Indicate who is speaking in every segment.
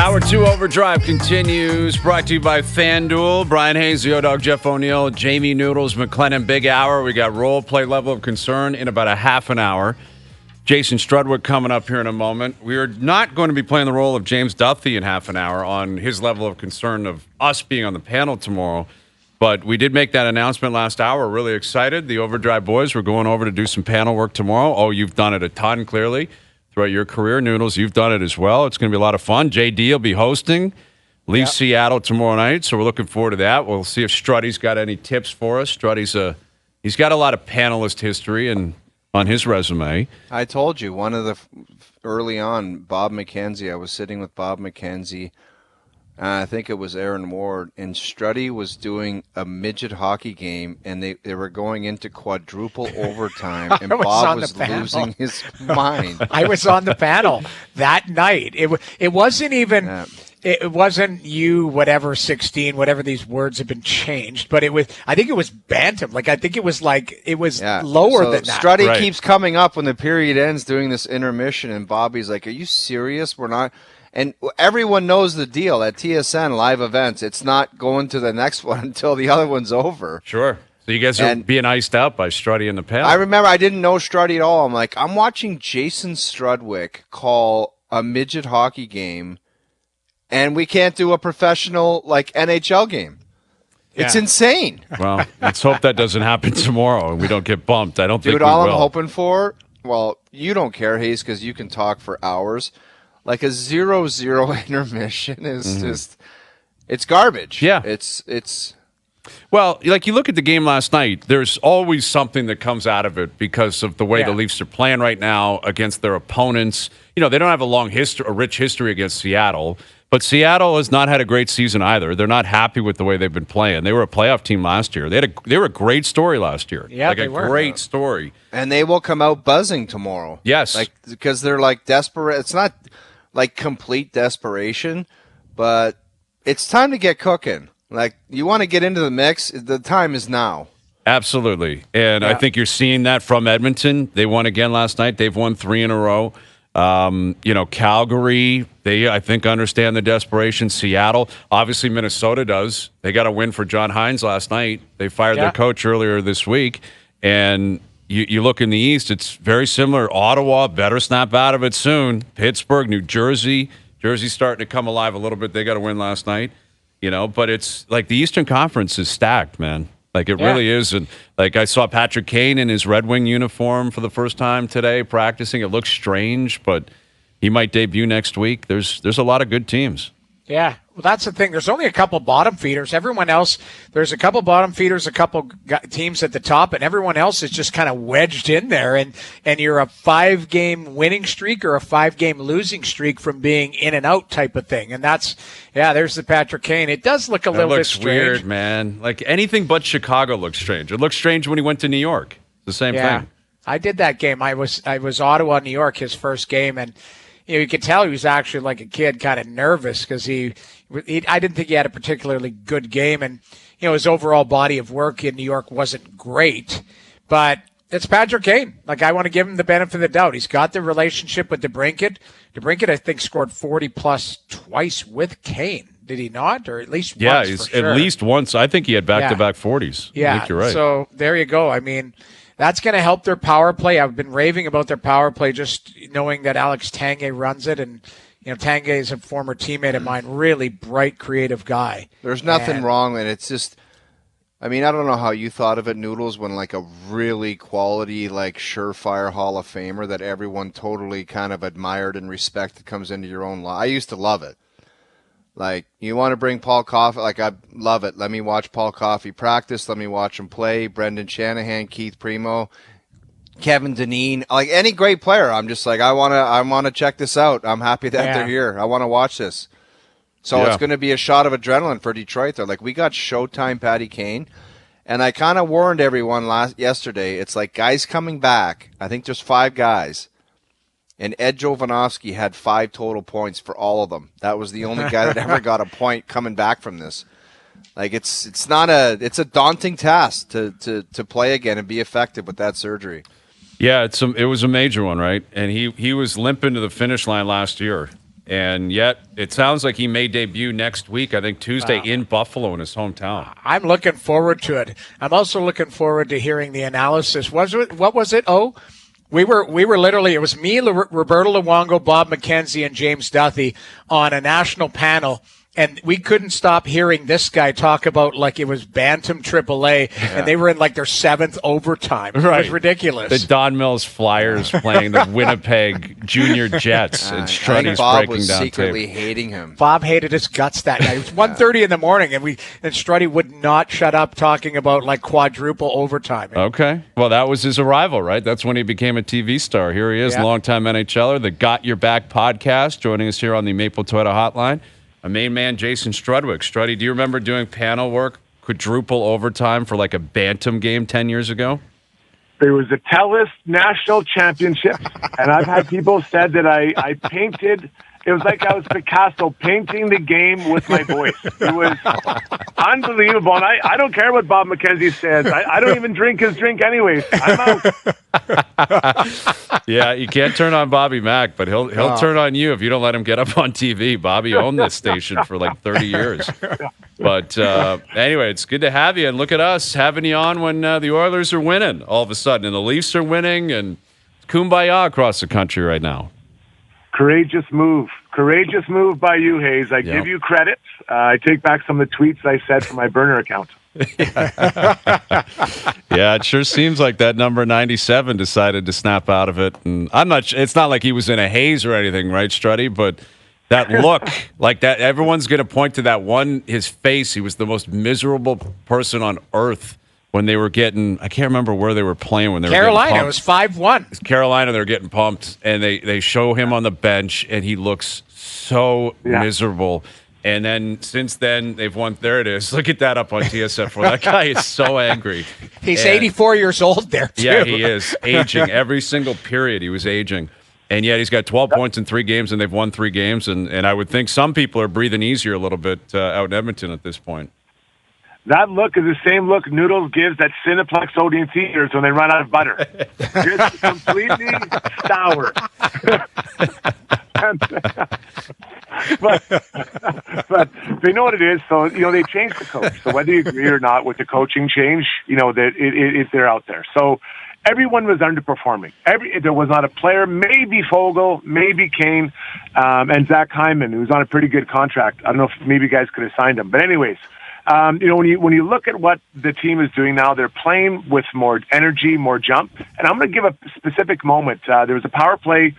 Speaker 1: Hour 2 Overdrive continues, brought to you by FanDuel. Bryan Hayes, the O-Dog, Jeff O'Neill, Jamie Noodles, McLennan, big hour. We got role play level of concern in about a half an hour. Jason Strudwick coming up here in a moment. We are not going to be playing the role of James Duthie in half an hour on his level of concern of us being on the panel tomorrow. But we did make that announcement last hour. We're really excited. The Overdrive boys, we're going over to do some panel work tomorrow. Oh, you've done it a ton, clearly. Throughout your career, Noodles, you've done it as well. It's going to be a lot of fun. JD will be hosting. Leave Seattle tomorrow night, so we're looking forward to that. We'll see if Struddy's got any tips for us. Struddy's he's got a lot of panelist history on his resume.
Speaker 2: I told you, one of the early on, Bob McKenzie. I was sitting with Bob McKenzie. I think it was Aaron Ward, and Struddy was doing a midget hockey game, and they were going into quadruple overtime, and Bob was losing his mind.
Speaker 3: I was on the panel that night. It wasn't even it wasn't whatever 16, whatever these words have been changed, but it was. I think it was bantam. Like I think it was lower than that.
Speaker 2: Struddy keeps coming up when the period ends, doing this intermission, and Bobby's like, "Are you serious? We're not." And everyone knows the deal at TSN live events. It's not going to the next one until the other one's over.
Speaker 1: Sure. So you guys are being iced out by Struddy in the panel.
Speaker 2: I remember I didn't know Struddy at all. I'm like, I'm watching Jason Strudwick call a midget hockey game, and we can't do a professional NHL game. It's insane.
Speaker 1: Well, let's hope that doesn't happen tomorrow and we don't get bumped. I don't think we will.
Speaker 2: All I'm hoping for, well, you don't care, Hayes, because you can talk for hours. Like a 0-0 intermission is just, it's garbage.
Speaker 1: Yeah.
Speaker 2: It's.
Speaker 1: Well, like you look at the game last night, there's always something that comes out of it because of the way the Leafs are playing right now against their opponents. You know, they don't have a rich history against Seattle, but Seattle has not had a great season either. They're not happy with the way they've been playing. They were a playoff team last year. They were a great story last year.
Speaker 3: Yeah,
Speaker 1: they were. Great story.
Speaker 2: And they will come out buzzing tomorrow.
Speaker 1: Yes.
Speaker 2: Because they're desperate. It's not complete desperation, but it's time to get cooking. You want to get into the mix, the time is now.
Speaker 1: Absolutely. And I think you're seeing that from Edmonton. They won again last night. They've won 3 in a row. Calgary, they, I think, understand the desperation. Seattle, obviously Minnesota does. They got a win for John Hines last night. They fired their coach earlier this week. And you look in the East, it's very similar. Ottawa better snap out of it soon. Pittsburgh, New Jersey. Jersey's starting to come alive a little bit. They got a win last night. But it's like the Eastern Conference is stacked, man. It really is. And I saw Patrick Kane in his Red Wing uniform for the first time today practicing. It looks strange, but he might debut next week. There's a lot of good teams.
Speaker 3: Yeah, well, that's the thing. There's only a couple bottom feeders. Everyone else, there's a couple bottom feeders, a couple teams at the top, and everyone else is just kind of wedged in there. And you're a 5-game winning streak or a 5-game losing streak from being in and out type of thing. And that's, there's the Patrick Kane. It does look a little bit strange.
Speaker 1: It looks weird, man. Anything but Chicago looks strange. It looks strange when he went to New York. It's the same thing.
Speaker 3: I did that game. I was Ottawa, New York, his first game, and you could tell he was actually like a kid, kind of nervous because I didn't think he had a particularly good game, and his overall body of work in New York wasn't great. But it's Patrick Kane. I want to give him the benefit of the doubt. He's got the relationship with DeBrincat. DeBrincat, I think, scored 40 plus twice with Kane. Did he not, or at least once?
Speaker 1: Yeah, he's at least once. I think he had back-to-back 40s.
Speaker 3: Yeah,
Speaker 1: I think you're right.
Speaker 3: So there you go. I mean, that's going to help their power play. I've been raving about their power play just knowing that Alex Tanguay runs it. And, Tanguay is a former teammate of mine, really bright, creative guy.
Speaker 2: There's nothing wrong, and it's just, I don't know how you thought of it, Noodles, when a really quality, surefire Hall of Famer that everyone totally kind of admired and respected comes into your own life. I used to love it. You want to bring Paul Coffey? I love it. Let me watch Paul Coffey practice. Let me watch him play. Brendan Shanahan, Keith Primo, Kevin Dineen. Any great player, I'm just I want to check this out. I'm happy that they're here. I want to watch this. So it's going to be a shot of adrenaline for Detroit. They're we got Showtime Patty Kane. And I kind of warned everyone yesterday. It's guys coming back. I think there's 5 guys. And Ed Jovanovski had 5 total points for all of them. That was the only guy that ever got a point coming back from this. It's a daunting task to play again and be effective with that surgery.
Speaker 1: Yeah, it was a major one, right? And he was limping to the finish line last year. And yet, it sounds like he may debut next week, I think Tuesday in Buffalo in his hometown.
Speaker 3: I'm looking forward to it. I'm also looking forward to hearing the analysis. What was it? Oh, we were literally, it was me, Roberto Luongo, Bob McKenzie, and James Duthie on a national panel. And we couldn't stop hearing this guy talk about like it was Bantam AAA, and they were in like their 7th overtime. Right. It was ridiculous.
Speaker 1: The Don Mills Flyers playing the Winnipeg Junior Jets, and Struddy's
Speaker 2: Bob
Speaker 1: breaking
Speaker 2: was
Speaker 1: down
Speaker 2: secretly
Speaker 1: tape.
Speaker 2: hating him.
Speaker 3: Bob hated his guts that night. It was 1:30 in the morning, and Struddy would not shut up talking about like quadruple overtime.
Speaker 1: Okay. Well, that was his arrival, right? That's when he became a TV star. Here he is, longtime NHLer, the Got Yer Back podcast, joining us here on the Maple Toyota Hotline. A main man, Jason Strudwick. Struddy, do you remember doing panel work, quadruple overtime for like a Bantam game 10 years ago?
Speaker 4: There was a TELUS National Championship, and I've had people said that I painted. It was like I was Picasso painting the game with my voice. It was unbelievable. And I don't care what Bob McKenzie says. I don't even drink his drink anyways. I'm out.
Speaker 1: Yeah, you can't turn on Bobby Mack, but he'll turn on you if you don't let him get up on TV. Bobby owned this station for like 30 years. But anyway, it's good to have you. And look at us having you on when the Oilers are winning all of a sudden. And the Leafs are winning. And kumbaya across the country right now.
Speaker 4: Courageous move by you, Hayes. I give you credit. I take back some of the tweets I said from my burner account.
Speaker 1: Yeah, it sure seems like that number 97 decided to snap out of it. And I'm not. It's not like he was in a haze or anything, right, Struddy? But that look, like that, everyone's going to point to that one. His face. He was the most miserable person on earth. When they were getting, I can't remember where they were playing when they
Speaker 3: Carolina,
Speaker 1: were getting pumped.
Speaker 3: it was 5-1.
Speaker 1: It's Carolina, they're getting pumped, and they show him on the bench, and he looks so miserable. And then since then, they've won. There it is. Look at that up on TSF4. That guy is so angry.
Speaker 3: He's 84 years old there, too.
Speaker 1: Yeah, he is. Aging. Every single period, he was aging. And yet he's got 12 points in 3 games, and they've won 3 games. And I would think some people are breathing easier a little bit out in Edmonton at this point.
Speaker 4: That look is the same look Noodles gives at Cineplex Odeon Theaters when they run out of butter. Just completely sour. but they know what it is. So, they changed the coach. So whether you agree or not with the coaching change, that they're out there. So everyone was underperforming. There was not a player, maybe Fogle, maybe Kane, and Zach Hyman, who's on a pretty good contract. I don't know if maybe you guys could have signed him. But anyways, when you look at what the team is doing now, they're playing with more energy, more jump. And I'm going to give a specific moment. There was a power play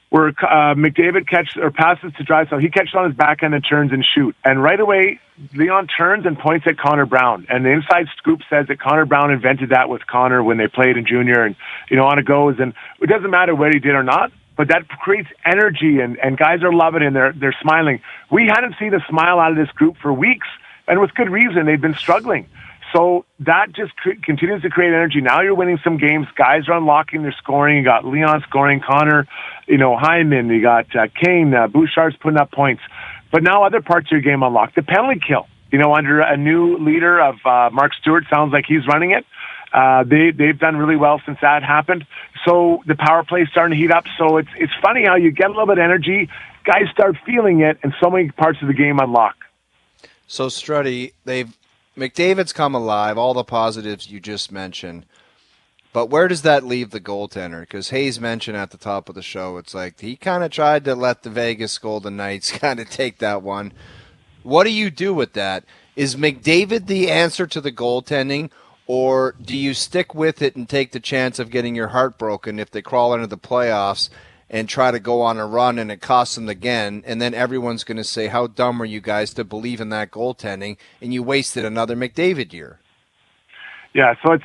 Speaker 4: where McDavid passes to Draisaitl. He catches on his backhand and turns and shoot. And right away, Leon turns and points at Connor Brown. And the inside scoop says that Connor Brown invented that with Connor when they played in junior. And, on it goes. And it doesn't matter what he did or not. But that creates energy, and guys are loving it, and they're smiling. We hadn't seen a smile out of this group for weeks. And with good reason, they've been struggling. So that just continues to create energy. Now you're winning some games. Guys are unlocking their scoring. You got Leon scoring, Connor, Hyman. You got Kane, Bouchard's putting up points. But now other parts of your game unlocked. The penalty kill, under a new leader of Mark Stewart, sounds like he's running it. They've done really well since that happened. So the power play is starting to heat up. So it's funny how you get a little bit of energy, guys start feeling it, and so many parts of the game unlock.
Speaker 2: So, Struddy, McDavid's come alive, all the positives you just mentioned. But where does that leave the goaltender? Because Hayes mentioned at the top of the show, it's like he kind of tried to let the Vegas Golden Knights kind of take that one. What do you do with that? Is McDavid the answer to the goaltending, or do you stick with it and take the chance of getting your heart broken if they crawl into the playoffs and try to go on a run and it costs them again, and then everyone's going to say, how dumb are you guys to believe in that goaltending, and you wasted another McDavid year?
Speaker 4: Yeah, so it's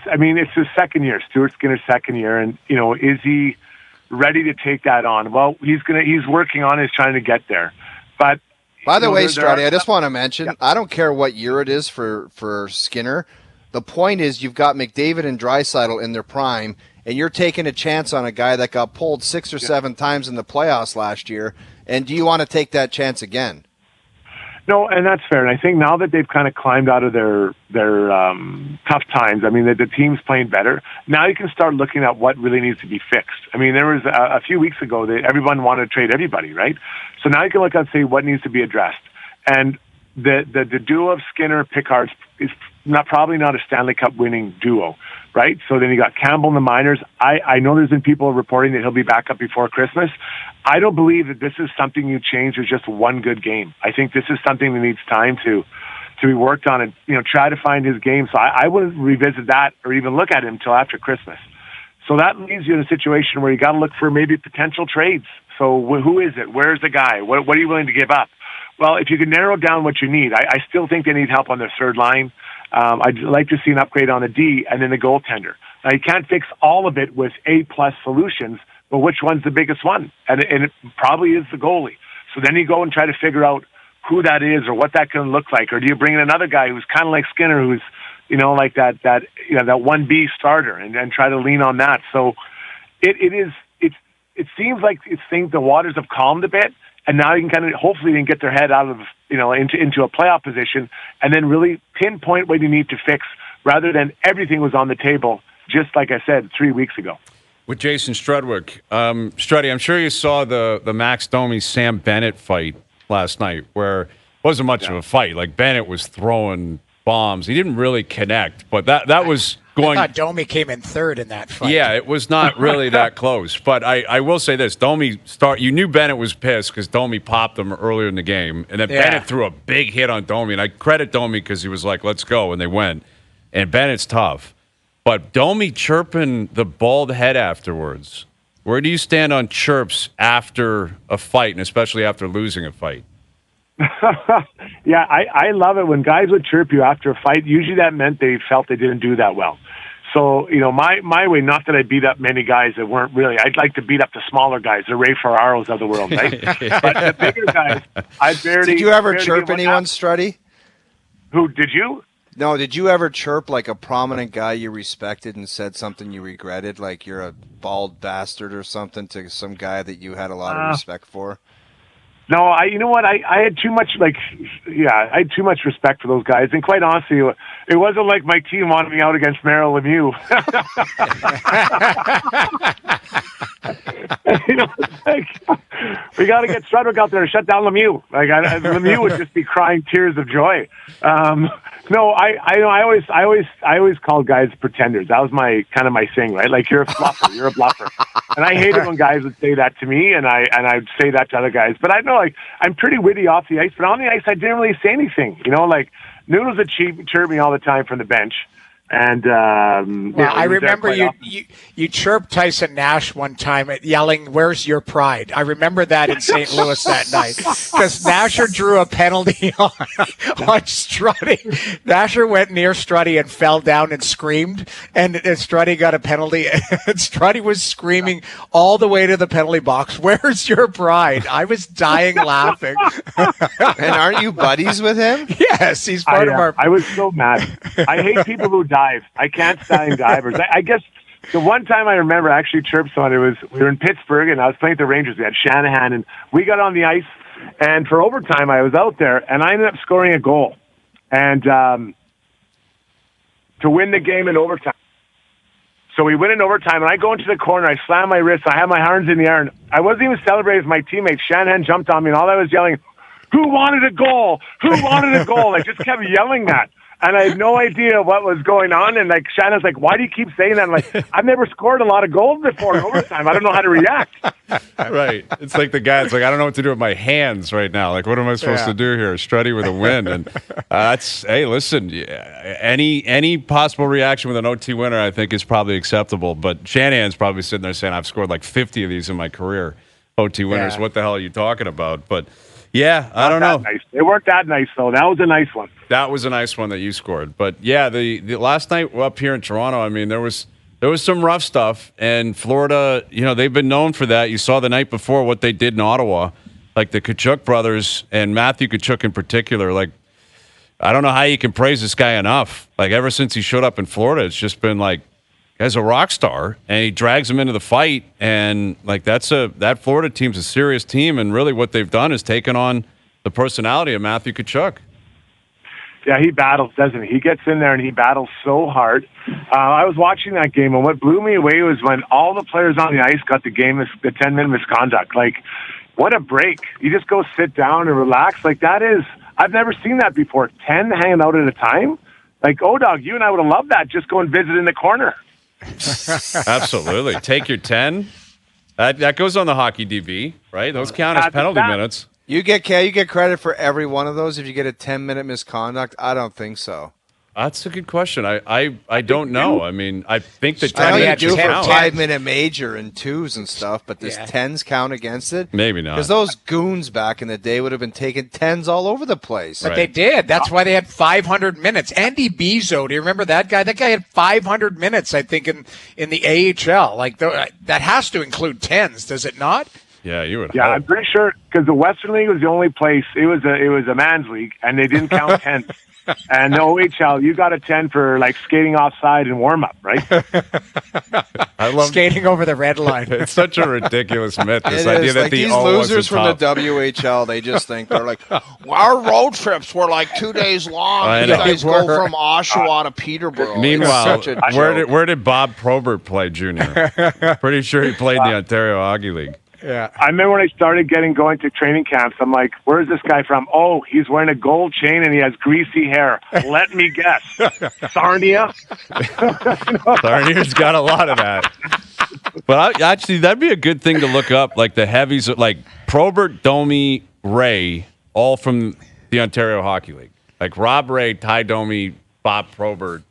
Speaker 4: his second year, Stuart Skinner's second year, and, is he ready to take that on? Well, he's working on it, trying to get there. But
Speaker 2: by the way, Struddy, I just want to mention, I don't care what year it is for Skinner. The point is you've got McDavid and Draisaitl in their prime, and you're taking a chance on a guy that got pulled 6 or 7 times in the playoffs last year, and do you want to take that chance again?
Speaker 4: No, and that's fair. And I think now that they've kind of climbed out of their tough times, I mean, the team's playing better. Now you can start looking at what really needs to be fixed. I mean, there was a few weeks ago that everyone wanted to trade everybody, right? So now you can look and say what needs to be addressed. And the duo of Skinner Pickard is probably not a Stanley Cup winning duo, right? So then you got Campbell in the minors. I know there's been people reporting that he'll be back up before Christmas. I don't believe that this is something you change with just one good game. I think this is something that needs time to be worked on and, try to find his game. So I wouldn't revisit that or even look at him until after Christmas. So that leaves you in a situation where you got to look for maybe potential trades. So who is it? Where's the guy? What are you willing to give up? Well, if you can narrow down what you need, I still think they need help on their third line. I'd like to see an upgrade on the D and then the goaltender. Now, you can't fix all of it with A-plus solutions, but which one's the biggest one? And it probably is the goalie. So then you go and try to figure out who that is or what that can look like. Or do you bring in another guy who's kind of like Skinner, who's, like that 1B starter and try to lean on that. So it seems like the waters have calmed a bit. And now you can kind of hopefully then get their head out of, into a playoff position and then really pinpoint what you need to fix rather than everything was on the table, just like I said, 3 weeks ago.
Speaker 1: With Jason Strudwick. Struddy, I'm sure you saw the Max Domi-Sam Bennett fight last night where it wasn't much of a fight. Like Bennett was throwing bombs. He didn't really connect, but that was going.
Speaker 3: I thought Domi came in third in that fight.
Speaker 1: Yeah, it was not really that close. But I will say this: you knew Bennett was pissed because Domi popped him earlier in the game, and then Bennett threw a big hit on Domi, and I credit Domi because he was like, "Let's go," and they went. And Bennett's tough, but Domi chirping the bald head afterwards. Where do you stand on chirps after a fight, and especially after losing a fight?
Speaker 4: Yeah, I love it when guys would chirp you after a fight. Usually that meant they felt they didn't do that well. So, my way, not that I beat up many guys that weren't really, I'd like to beat up the smaller guys, the Ray Ferraros of the world, right? But the bigger guys, I barely...
Speaker 2: Did you ever chirp anyone, Struddy?
Speaker 4: Who, did you?
Speaker 2: No, did you ever chirp like a prominent guy you respected and said something you regretted, like you're a bald bastard or something to some guy that you had a lot of respect for?
Speaker 4: No, you know what? I had too much, I had too much respect for those guys. And quite honestly, it wasn't like my team wanted me out against Merrill Lemieux. We got to get Strudwick out there to shut down Lemieux. Lemieux would just be crying tears of joy. No, I always called guys pretenders. That was my thing, right? Like, you're a fluffer, you're a bluffer. And I hated when guys would say that to me, and I'd say that to other guys. But I know, I'm pretty witty off the ice, but on the ice, I didn't really say anything. Noodles would chirp me all the time from the bench. And
Speaker 3: I remember you chirped Tyson Nash one time yelling, "Where's your pride?" I remember that in St. Louis that night because Nasher drew a penalty on Struddy. Nasher went near Struddy and fell down and screamed, and Struddy got a penalty. And Struddy was screaming all the way to the penalty box, "Where's your pride?" I was dying laughing.
Speaker 2: And aren't you buddies with him?
Speaker 3: Yes, he's part of our.
Speaker 4: I was so mad. I hate people who dive. I can't stand divers. I guess the one time I remember I actually chirped someone, we were in Pittsburgh and I was playing with the Rangers. We had Shanahan and we got on the ice, and for overtime I was out there and I ended up scoring a goal and to win the game in overtime. So we win in overtime and I go into the corner, I slam my wrist, I have my arms in the air, and I wasn't even celebrating with my teammates. Shanahan jumped on me and all I was yelling, "Who wanted a goal? Who wanted a goal?" I just kept yelling that. And I had no idea what was going on. And Shannon's like, "Why do you keep saying that?" I'm like, "I've never scored a lot of goals before in overtime. I don't know how to react."
Speaker 1: Right. It's like the guy. It's like, I don't know what to do with my hands right now. Like, what am I supposed to do here? Struddy with a win. And hey, listen, any possible reaction with an OT winner, I think, is probably acceptable. But Shanahan's probably sitting there saying, "I've scored like 50 of these in my career. OT winners. Yeah. What the hell are you talking about?" But yeah, I don't know.
Speaker 4: Nice. They weren't that nice, though. That was a nice one.
Speaker 1: That was a nice one that you scored. But yeah, the last night up here in Toronto, I mean, there was some rough stuff. And Florida, they've been known for that. You saw the night before what they did in Ottawa, like the Tkachuk brothers and Matthew Tkachuk in particular. Like, I don't know how you can praise this guy enough. Like, ever since he showed up in Florida, it's just been like, as a rock star, and he drags him into the fight. And like, that Florida team's a serious team. And really what they've done is taken on the personality of Matthew Tkachuk.
Speaker 4: Yeah, he battles, doesn't he? He gets in there and he battles so hard. I was watching that game, and what blew me away was when all the players on the ice got the 10-minute misconduct. Like, what a break. You just go sit down and relax. Like, that is, I've never seen that before. 10 hanging out at a time. Like, O-Dog, you and I would have loved that. Just go and visit in the corner.
Speaker 1: Absolutely. Take your 10. That goes on the hockey DB, right? Those count as penalty minutes.
Speaker 2: You get credit for every one of those if you get a 10-minute misconduct? I don't think so.
Speaker 1: That's a good question. I don't know. I mean, I think the 10
Speaker 2: I know you
Speaker 1: minutes
Speaker 2: do for
Speaker 1: count.
Speaker 2: 5-minute major and 2s and stuff, but does 10s count against it?
Speaker 1: Maybe not.
Speaker 2: Because those goons back in the day would have been taking 10s all over the place.
Speaker 3: But they did. That's why they had 500 minutes. Andy Bizzo, do you remember that guy? That guy had 500 minutes, I think, in the AHL. Like, that has to include 10s, does it not?
Speaker 1: Yeah, you would.
Speaker 4: Yeah, I'm pretty sure, because the Western League was the only place. It was a man's league, and they didn't count 10s. And the OHL, you got a 10 for like skating offside and warm up, right?
Speaker 1: I love
Speaker 3: skating over the red line.
Speaker 1: It's such a ridiculous myth. This
Speaker 2: It
Speaker 1: idea
Speaker 2: is.
Speaker 1: that
Speaker 2: Like,
Speaker 1: the
Speaker 2: these
Speaker 1: O
Speaker 2: losers from
Speaker 1: wasn't
Speaker 2: the
Speaker 1: top.
Speaker 2: WHL, they just think they're like, well, our road trips were like 2 days long.
Speaker 1: I
Speaker 2: You
Speaker 1: know.
Speaker 2: guys go from Oshawa to Peterborough. It's
Speaker 1: Meanwhile,
Speaker 2: such a
Speaker 1: where
Speaker 2: joke.
Speaker 1: did Bob Probert play, Junior? Pretty sure he played in the Ontario Hockey League.
Speaker 3: Yeah.
Speaker 4: I remember when I started going to training camps, I'm like, where's this guy from? Oh, he's wearing a gold chain and he has greasy hair. Let me guess. Sarnia?
Speaker 1: Sarnia's got a lot of that. But actually, that'd be a good thing to look up, like the heavies, like Probert, Domi, Ray, all from the Ontario Hockey League. Like Rob Ray, Ty Domi, Bob Probert,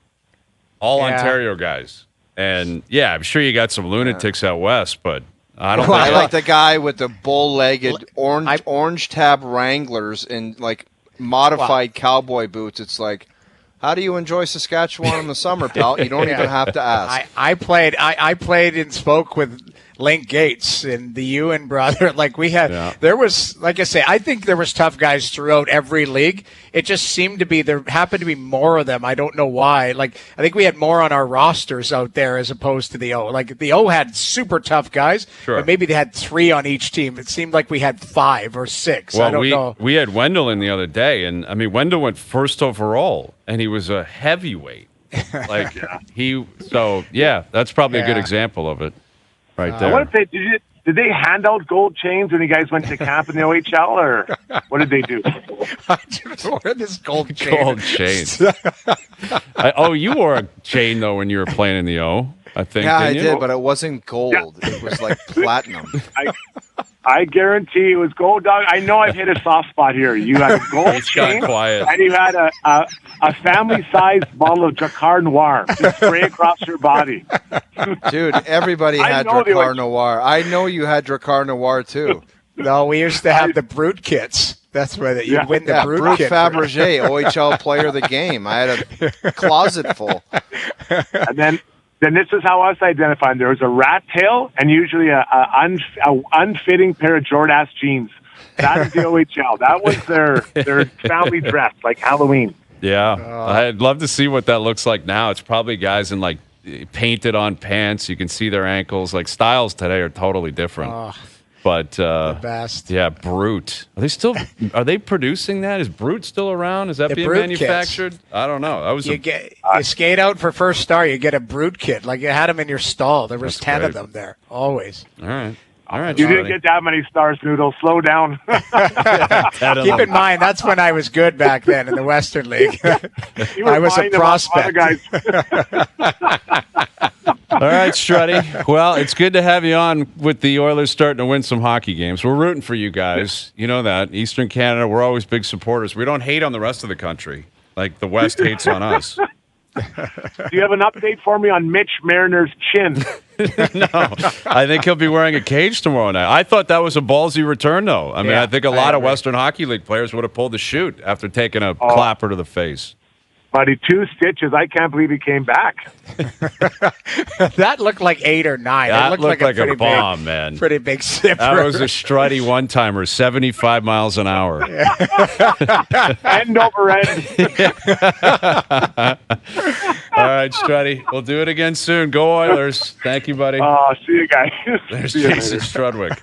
Speaker 1: all Ontario guys. And, yeah, I'm sure you got some lunatics out west, but I don't
Speaker 2: I
Speaker 1: think
Speaker 2: like the guy with the bull-legged orange tab Wranglers and like modified cowboy boots. It's like, how do you enjoy Saskatchewan in the summer, pal? You don't even have to ask.
Speaker 3: I played and spoke with Link Gates and the Ewan brother. Like there was, like I say, I think there was tough guys throughout every league. It just seemed to be, there happened to be more of them. I don't know why. Like, I think we had more on our rosters out there as opposed to the O. Like, the O had super tough guys,
Speaker 1: Sure.
Speaker 3: but maybe they had 3 on each team. It seemed like we had 5 or 6.
Speaker 1: Well,
Speaker 3: I don't know.
Speaker 1: we had Wendell in the other day, and I mean Wendell went first overall, and he was a heavyweight. Like that's probably a good example of it, right there.
Speaker 4: I want to say, did they hand out gold chains when you guys went to camp in the OHL, or what did they do?
Speaker 3: I don't know where this gold chain.
Speaker 1: Gold chains. You wore a chain though when you were playing in the O. I think.
Speaker 2: Yeah, I
Speaker 1: didn't you?
Speaker 2: did, but it wasn't gold. It was like platinum.
Speaker 4: I guarantee it was gold, dog. I know I've hit a soft spot here. You had a gold
Speaker 1: It's gone
Speaker 4: chain,
Speaker 1: quiet.
Speaker 4: and you had a family-sized bottle of Drakkar Noir to spray across your body.
Speaker 2: Dude, everybody
Speaker 4: I
Speaker 2: had
Speaker 4: know they
Speaker 2: Drakkar
Speaker 4: were-
Speaker 2: Noir. I know you had Drakkar Noir too.
Speaker 3: No, we used to have the Brute kits. That's where you'd win the
Speaker 2: Yeah,
Speaker 3: Brute
Speaker 2: Brute
Speaker 3: kit.
Speaker 2: Fabergé, OHL player of the game. I had a closet full.
Speaker 4: And then this is how I was identifying. There was a rat tail and usually a unfitting pair of Jordache jeans. That is the OHL. That was their family dress, like Halloween.
Speaker 1: Yeah, I'd love to see what that looks like now. It's probably guys in like painted on pants. You can see their ankles. Like styles today are totally different. But
Speaker 3: The best.
Speaker 1: yeah, Brute. Are they producing that? Is Brute still around? Is that
Speaker 3: The
Speaker 1: being
Speaker 3: Brute
Speaker 1: manufactured?
Speaker 3: kits.
Speaker 1: I don't know. That was
Speaker 3: You skate out for first star, you get a Brute kit. Like you had them in your stall. There was
Speaker 1: That's
Speaker 3: 10 of
Speaker 1: great.
Speaker 3: them there, always.
Speaker 1: all right. All right,
Speaker 4: You
Speaker 1: Johnny.
Speaker 4: didn't get that many stars, Noodle. Slow down.
Speaker 3: Keep in mind, that's when I was good back then in the Western League.
Speaker 4: You were
Speaker 3: I was a
Speaker 4: fine about other
Speaker 3: prospect.
Speaker 4: guys.
Speaker 1: All right, Struddy. Well, it's good to have you on with the Oilers starting to win some hockey games. We're rooting for you guys. You know that. Eastern Canada, we're always big supporters. We don't hate on the rest of the country like the West hates on us.
Speaker 4: Do you have an update for me on Mitch Mariner's chin?
Speaker 1: No, I think he'll be wearing a cage tomorrow night. I thought that was a ballsy return, though. I mean,
Speaker 3: Yeah,
Speaker 1: I think a
Speaker 3: I
Speaker 1: lot of
Speaker 3: agree.
Speaker 1: Western Hockey League players would have pulled the chute after taking a clapper to the face.
Speaker 4: Buddy, 2 stitches. I can't believe he came back.
Speaker 3: That looked like 8 or 9.
Speaker 1: That
Speaker 3: it looked
Speaker 1: looked like
Speaker 3: pretty
Speaker 1: a bomb,
Speaker 3: big,
Speaker 1: man.
Speaker 3: Pretty big zipper.
Speaker 1: That was a Struddy one-timer, 75 miles an hour.
Speaker 4: End over end.
Speaker 1: All right, Struddy. We'll do it again soon. Go Oilers. Thank you, buddy.
Speaker 4: See you guys.
Speaker 1: There's
Speaker 4: See you
Speaker 1: Jason
Speaker 4: later.
Speaker 1: Strudwick,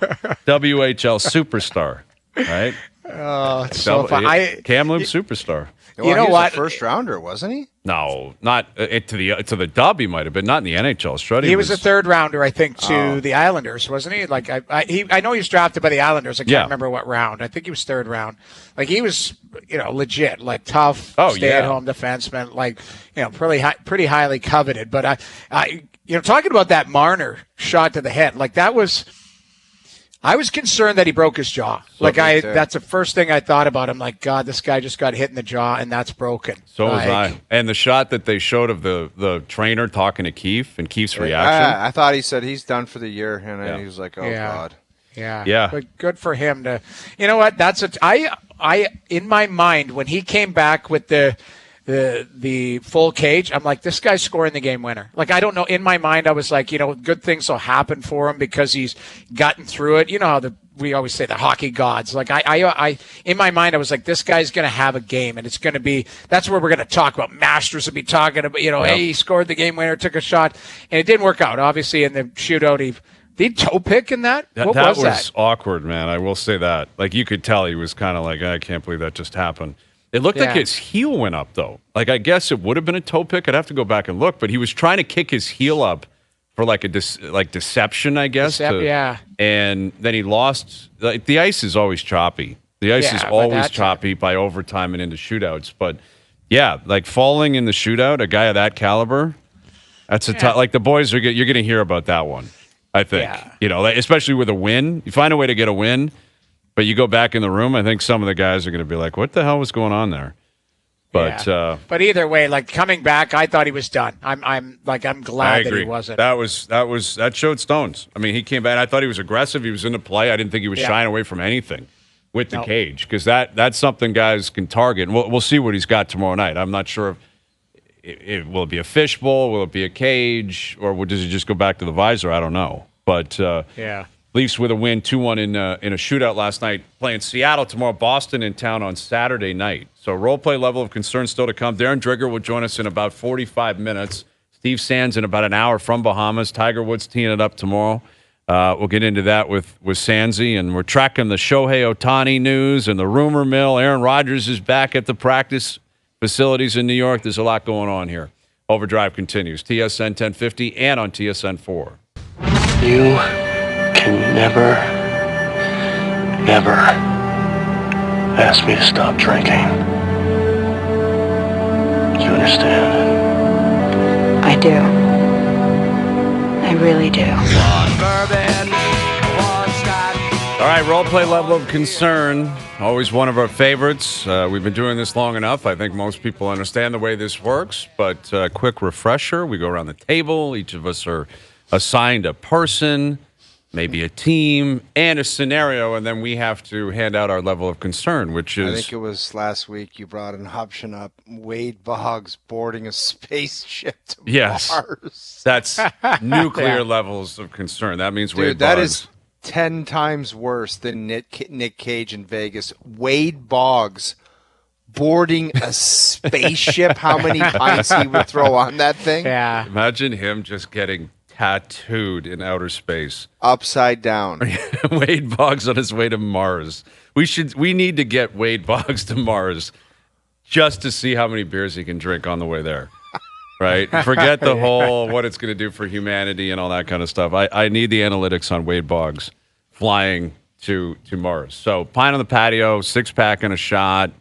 Speaker 1: WHL superstar, right?
Speaker 3: It's so fun.
Speaker 1: Kamloops superstar.
Speaker 2: Well,
Speaker 3: you know
Speaker 2: he was
Speaker 3: what?
Speaker 2: a first rounder, wasn't he?
Speaker 1: No, not to the dub. He might have been, not in the NHL. Struddy
Speaker 3: He was a third rounder, I think, to the Islanders, wasn't he? Like I know he was drafted by the Islanders. I can't remember what round. I think he was third round. Like he was, legit, like tough, stay-at-home defenseman, like pretty highly coveted. But I talking about that Marner shot to the head, like that was. I was concerned that he broke his jaw. That's the first thing I thought about him. Like, God, this guy just got hit in the jaw, and that's broken.
Speaker 1: So was I. And the shot that they showed of the trainer talking to Keefe and Keefe's reaction.
Speaker 2: I thought he said he's done for the year, and then he was like, "Oh God."
Speaker 3: Yeah. But good for him to. You know what? I in my mind when he came back with the full cage, I'm like, this guy's scoring the game winner. Like, I don't know. In my mind, I was like, good things will happen for him because he's gotten through it. You know how we always say the hockey gods. Like, I in my mind, I was like, this guy's going to have a game, and it's going to be. That's where we're going to talk about. Masters will be talking about. Hey, he scored the game winner, took a shot, and it didn't work out. Obviously, in the shootout, he toe pick in that. What was that?
Speaker 1: Was awkward, man. I will say that. Like, you could tell he was kind of like, I can't believe that just happened. It looked like his heel went up, though. Like, I guess it would have been a toe pick. I'd have to go back and look. But he was trying to kick his heel up for, like, deception, I guess. And then he lost. Like, the ice is always choppy. The ice is always choppy by overtime and into shootouts. But, like, falling in the shootout, a guy of that caliber, that's a tough. Like, the boys, you're going to hear about that one, I think. Yeah. Especially with a win. You find a way to get a win. But you go back in the room, I think some of the guys are going to be like, what the hell was going on there? But
Speaker 3: but either way, like coming back, I thought he was done. I'm glad that he wasn't.
Speaker 1: That showed stones. I mean, he came back. I thought he was aggressive. He was into play. I didn't think he was shying away from anything with the cage because that's something guys can target. And we'll see what he's got tomorrow night. I'm not sure if will it be a fishbowl, will it be a cage, or does he just go back to the visor? I don't know. But Leafs with a win, 2-1 in a shootout last night, playing Seattle tomorrow, Boston in town on Saturday night. So role play level of concern still to come. Darren Drigger will join us in about 45 minutes. Steve Sands in about an hour from Bahamas. Tiger Woods teeing it up tomorrow. We'll get into that with Sandsy, and we're tracking the Shohei Ohtani news and the rumor mill. Aaron Rodgers is back at the practice facilities in New York. There's a lot going on here. OverDrive continues. TSN 1050 and on TSN 4.
Speaker 5: You can never ask me to stop drinking. Do you understand?
Speaker 6: I do. I really do.
Speaker 1: All right, role play level of concern. Always one of our favorites. We've been doing this long enough. I think most people understand the way this works. But quick refresher. We go around the table. Each of us are assigned a person, maybe a team, and a scenario, and then we have to hand out our level of concern, which is...
Speaker 2: I think it was last week you brought an option up, Wade Boggs boarding a spaceship to Mars.
Speaker 1: That's nuclear levels of concern. That means Wade Boggs...
Speaker 2: That is 10 times worse than Nick Cage in Vegas. Wade Boggs boarding a spaceship. How many pints he would throw on that thing?
Speaker 3: Yeah.
Speaker 1: Imagine him just getting tattooed in outer space.
Speaker 2: Upside down.
Speaker 1: Wade Boggs on his way to Mars. We need to get Wade Boggs to Mars just to see how many beers he can drink on the way there. Right? Forget the whole what it's going to do for humanity and all that kind of stuff. I need the analytics on Wade Boggs flying to Mars. So pint on the patio, 6-pack and a shot.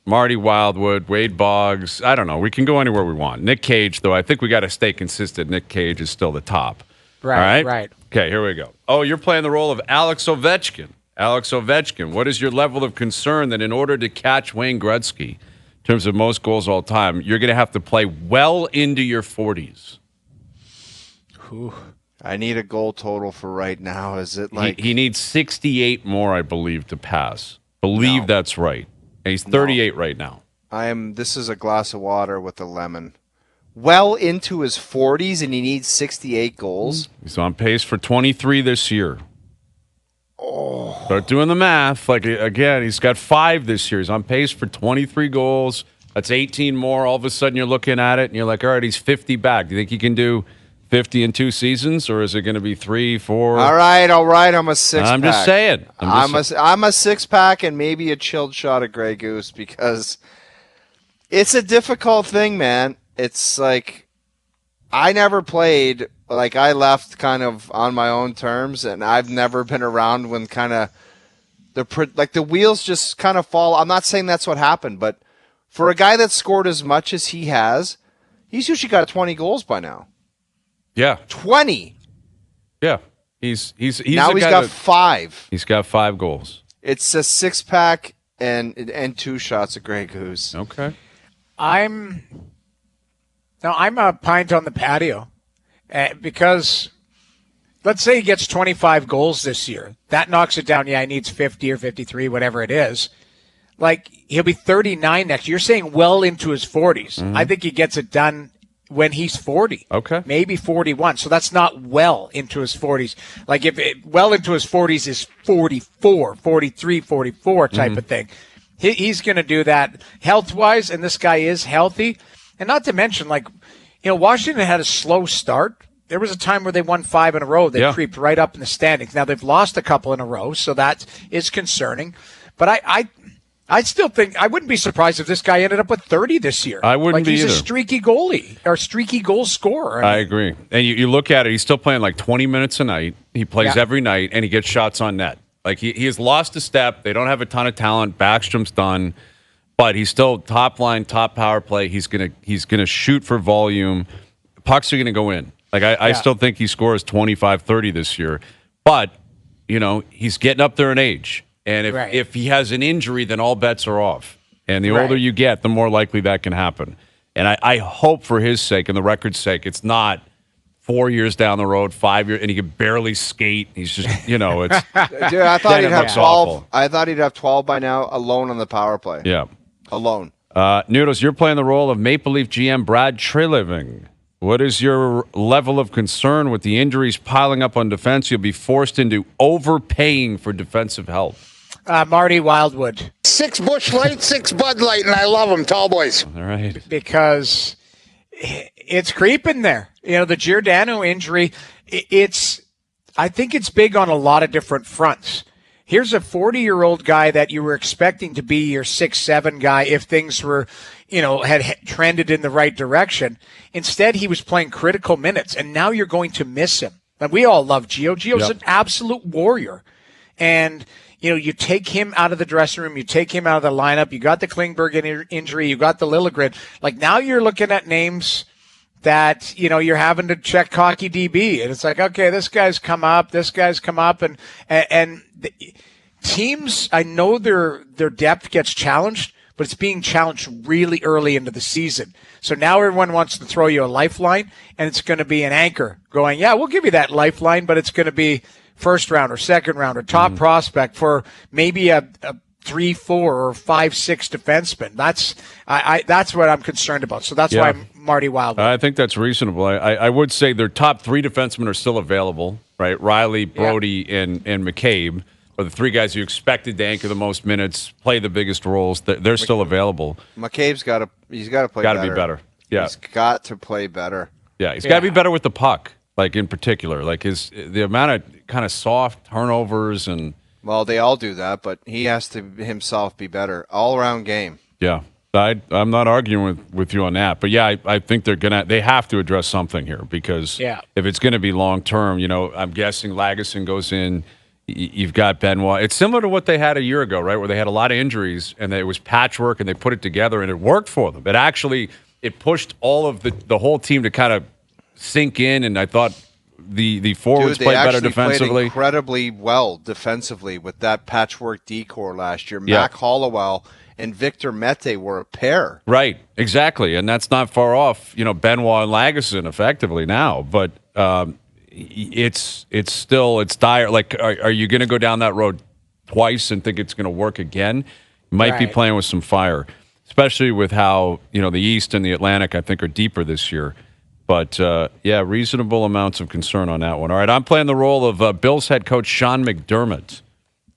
Speaker 1: Marty Wildwood, Wade Boggs. I don't know. We can go anywhere we want. Nick Cage, though, I think we got to stay consistent. Nick Cage is still the top.
Speaker 3: Right.
Speaker 1: Okay, here we go. Oh, you're playing the role of Alex Ovechkin. Alex Ovechkin, what is your level of concern that in order to catch Wayne Gretzky, in terms of most goals all time, you're going to have to play well into your 40s?
Speaker 2: Whew. I need a goal total for right now. Is it like...
Speaker 1: He needs 68 more, I believe, to pass. That's right. And he's 38 right now.
Speaker 2: This is a glass of water with a lemon. Well into his 40s, and he needs 68 goals.
Speaker 1: He's on pace for 23 this year. Oh. Start doing the math. Like, again, he's got 5 this year. He's on pace for 23 goals. That's 18 more. All of a sudden, you're looking at it, and you're like, all right, he's 50 back. Do you think he can do 50 in 2 seasons, or is it going to be 3, 4?
Speaker 2: All right. I'm a six-pack.
Speaker 1: I'm just saying.
Speaker 2: I'm a six-pack and maybe a chilled shot of Grey Goose because it's a difficult thing, man. It's like I never played. Like I left kind of on my own terms, and I've never been around when kind of the wheels just kind of fall. I'm not saying that's what happened, but for a guy that scored as much as he has, he's usually got 20 goals by now.
Speaker 1: Yeah.
Speaker 2: 20.
Speaker 1: Yeah. He's
Speaker 2: now he's got 5.
Speaker 1: He's got 5 goals.
Speaker 2: It's a six-pack and 2 shots of Grey Goose.
Speaker 1: Okay.
Speaker 3: I'm a pint on the patio because let's say he gets 25 goals this year. That knocks it down. Yeah, he needs 50 or 53, whatever it is. Like, he'll be 39 next year. You're saying well into his 40s. Mm-hmm. I think he gets it done when he's 40.
Speaker 1: Okay.
Speaker 3: Maybe 41. So that's not well into his 40s. Like, well into his 40s is 44, 43, 44 type of thing. He's going to do that health-wise, and this guy is healthy. And not to mention, like, Washington had a slow start. There was a time where they won 5 in a row. They creeped right up in the standings. Now they've lost a couple in a row, so that is concerning. But I still think I wouldn't be surprised if this guy ended up with 30 this year.
Speaker 1: I wouldn't be either.
Speaker 3: He's a streaky goalie or streaky goal scorer.
Speaker 1: I agree. And you look at it, he's still playing like 20 minutes a night. He plays every night, and he gets shots on net. Like he has lost a step. They don't have a ton of talent. Backstrom's done. But he's still top line, top power play. He's gonna shoot for volume. Pucks are gonna go in. Like I still think he scores 25, 30 this year. But he's getting up there in age, and if he has an injury, then all bets are off. And the older you get, the more likely that can happen. And I hope for his sake and the record's sake, it's not 4 years down the road, 5 years, and he can barely skate. He's just it's.
Speaker 2: Dude, I thought he'd have 12. Awful. I thought he'd have 12 by now, alone on the power play.
Speaker 1: Yeah.
Speaker 2: Alone.
Speaker 1: Noodles, you're playing the role of Maple Leaf GM Brad Treliving. What is your level of concern with the injuries piling up on defense? You'll be forced into overpaying for defensive help.
Speaker 3: Marty Wildwood.
Speaker 7: 6 Busch Light, 6 Bud Light, and I love them, tall boys.
Speaker 1: All right.
Speaker 3: Because it's creeping there. The Giordano injury, I think it's big on a lot of different fronts. Here's a 40-year-old guy that you were expecting to be your 6'7" guy if things were, had trended in the right direction. Instead, he was playing critical minutes, and now you're going to miss him. And we all love Gio. Gio's an absolute warrior. And, you take him out of the dressing room, you take him out of the lineup, you got the Klingberg injury, you got the Liljegren. Like, now you're looking at names that, you're having to check hockey DB. And it's like, okay, this guy's come up, and the teams, I know their depth gets challenged, but it's being challenged really early into the season. So now everyone wants to throw you a lifeline, and it's going to be an anchor going, yeah, we'll give you that lifeline, but it's going to be first round or second round or top prospect for maybe a 3, 4, or 5, 6 defenseman. That's what I'm concerned about. So that's why I'm Marty Wildwood.
Speaker 1: I think that's reasonable. I would say their top 3 defensemen are still available, right? Riley, Brody, and McCabe are the 3 guys you expected to anchor the most minutes, play the biggest roles. They're still available.
Speaker 2: McCabe's got to play better.
Speaker 1: Got to be better. Yeah.
Speaker 2: He's got to play better.
Speaker 1: Yeah, he's got to be better with the puck, like in particular. Like the amount of kind of soft turnovers and...
Speaker 2: Well, they all do that, but he has to himself be better. All-around game.
Speaker 1: Yeah. I'm not arguing with you on that. But, yeah, I think they have to address something here because if it's going to be long-term, I'm guessing Lagesson goes in. You've got Benoit. It's similar to what they had a year ago, right, where they had a lot of injuries and it was patchwork and they put it together and it worked for them. It pushed all of the whole team to kind of sink in, and I thought the forwards played better defensively.
Speaker 2: Played incredibly well defensively with that patchwork decor last year. Mac Hollowell and Victor Mete were a pair.
Speaker 1: Right, exactly, and that's not far off, Benoit and Lagesson effectively now, but it's dire. Like, are you going to go down that road twice and think it's going to work again? You might be playing with some fire, especially with how, the East and the Atlantic, I think, are deeper this year. But, reasonable amounts of concern on that one. All right, I'm playing the role of Bills head coach Sean McDermott.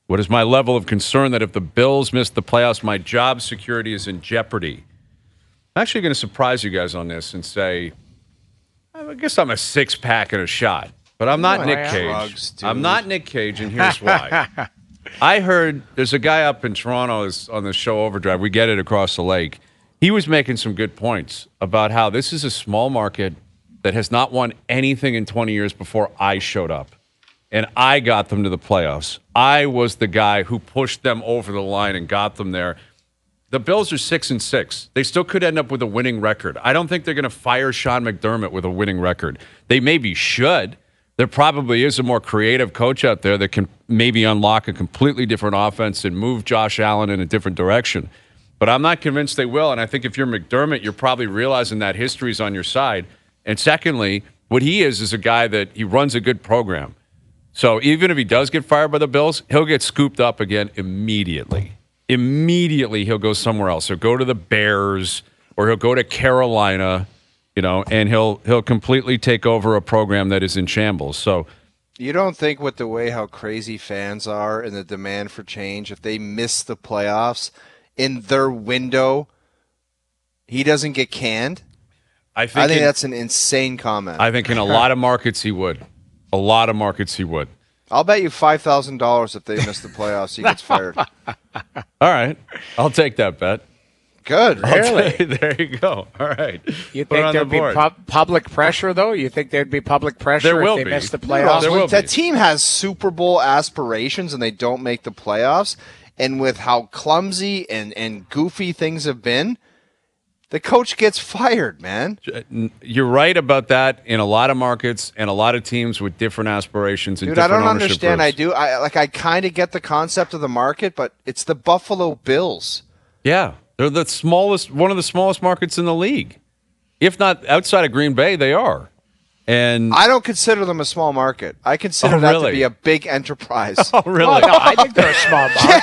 Speaker 1: What is my level of concern that if the Bills miss the playoffs, my job security is in jeopardy? I'm actually going to surprise you guys on this and say I guess I'm a 6-pack and a shot, but I'm not Nick Cage.
Speaker 2: Drugs,
Speaker 1: I'm not Nick Cage, and here's why. I heard there's a guy up in Toronto on the show OverDrive. We get it across the lake. He was making some good points about how this is a small market that has not won anything in 20 years before I showed up. And I got them to the playoffs. I was the guy who pushed them over the line and got them there. The Bills are 6-6. They still could end up with a winning record. I don't think they're going to fire Sean McDermott with a winning record. They maybe should. There probably is a more creative coach out there that can maybe unlock a completely different offense and move Josh Allen in a different direction. But I'm not convinced they will. And I think if you're McDermott, you're probably realizing that history's on your side. And secondly, what he is a guy that he runs a good program. So even if he does get fired by the Bills, he'll get scooped up again immediately. Immediately he'll go somewhere else. He'll go to the Bears or he'll go to Carolina, and he'll completely take over a program that is in shambles. So
Speaker 2: you don't think with the way how crazy fans are and the demand for change, if they miss the playoffs in their window, he doesn't get canned? I think that's an insane comment.
Speaker 1: I think in a lot of markets he would. A lot of markets he would.
Speaker 2: I'll bet you $5,000 if they miss the playoffs, he gets fired.
Speaker 1: All right. I'll take that bet.
Speaker 2: Good.
Speaker 3: Really?
Speaker 1: There you go. All right.
Speaker 3: You think there'd be public pressure, though? You think there'd be public pressure if they miss the playoffs?
Speaker 2: No, that team has Super Bowl aspirations and they don't make the playoffs. And with how clumsy and goofy things have been, the coach gets fired, man.
Speaker 1: You're right about that in a lot of markets and a lot of teams with different aspirations and
Speaker 2: Dude,
Speaker 1: different
Speaker 2: I don't
Speaker 1: ownership
Speaker 2: understand.
Speaker 1: groups.
Speaker 2: I kind of get the concept of the market, but it's the Buffalo Bills.
Speaker 1: Yeah, they're one of the smallest markets in the league. If not outside of Green Bay, they are. And
Speaker 2: I don't consider them a small market. I consider that to be a big enterprise.
Speaker 1: Oh, really?
Speaker 3: Oh, no, I think they're a small market.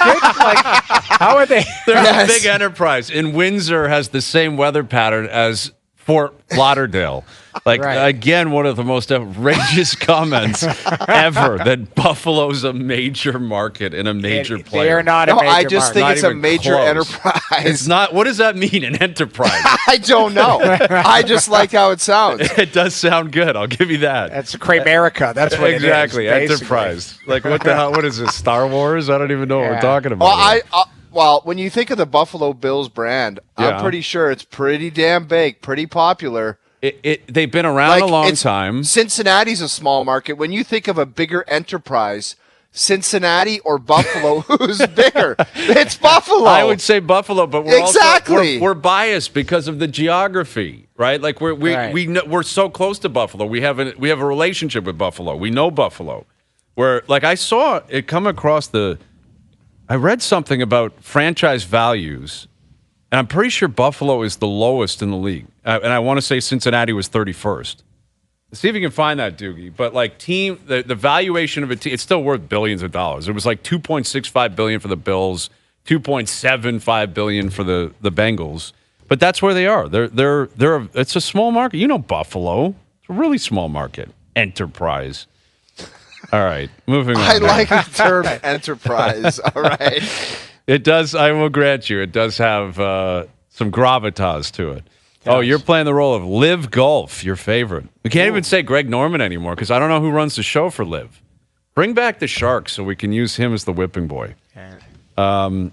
Speaker 3: How are they?
Speaker 1: They're a big enterprise. And Windsor has the same weather pattern as Fort Lauderdale. Again, one of the most outrageous comments ever, that Buffalo's a major market and a major player.
Speaker 3: They are not a major
Speaker 2: I just
Speaker 3: market.
Speaker 2: think
Speaker 1: Not
Speaker 2: it's a
Speaker 1: even
Speaker 2: major
Speaker 1: close.
Speaker 2: enterprise.
Speaker 1: It's not. What does that mean, an enterprise?
Speaker 2: I don't know. I just like how it sounds.
Speaker 1: It does sound good. I'll give you that.
Speaker 3: That's Kramerica. That's what
Speaker 1: Exactly.
Speaker 3: it is.
Speaker 1: Enterprise. Like, what the hell? What is this, Star Wars? I don't even know what we're talking about.
Speaker 2: Well, when you think of the Buffalo Bills brand,
Speaker 1: Yeah.
Speaker 2: I'm pretty sure it's pretty damn big, pretty popular.
Speaker 1: They've been around a long time.
Speaker 2: Cincinnati's a small market. When you think of a bigger enterprise, Cincinnati or Buffalo, who's bigger? It's Buffalo.
Speaker 1: I would say Buffalo, but we're
Speaker 2: Exactly.
Speaker 1: we're biased because of the geography, right? Like we're so close to Buffalo. We have a relationship with Buffalo. We know Buffalo. Where I saw it come across I read something about franchise values, and I'm pretty sure Buffalo is the lowest in the league. And I want to say Cincinnati was 31st. See if you can find that, Doogie. But the valuation of a team, it's still worth billions of dollars. It was like $2.65 billion for the Bills, $2.75 billion for the Bengals. But that's where they are. It's a small market. You know Buffalo. It's a really small market. Enterprise. All right, moving on.
Speaker 2: I like the term enterprise. All right.
Speaker 1: It does. I will grant you, it does have some gravitas to it. Yes. Oh, you're playing the role of Liv Golf, your favorite. We can't even say Greg Norman anymore because I don't know who runs the show for Liv. Bring back the Sharks so we can use him as the whipping boy.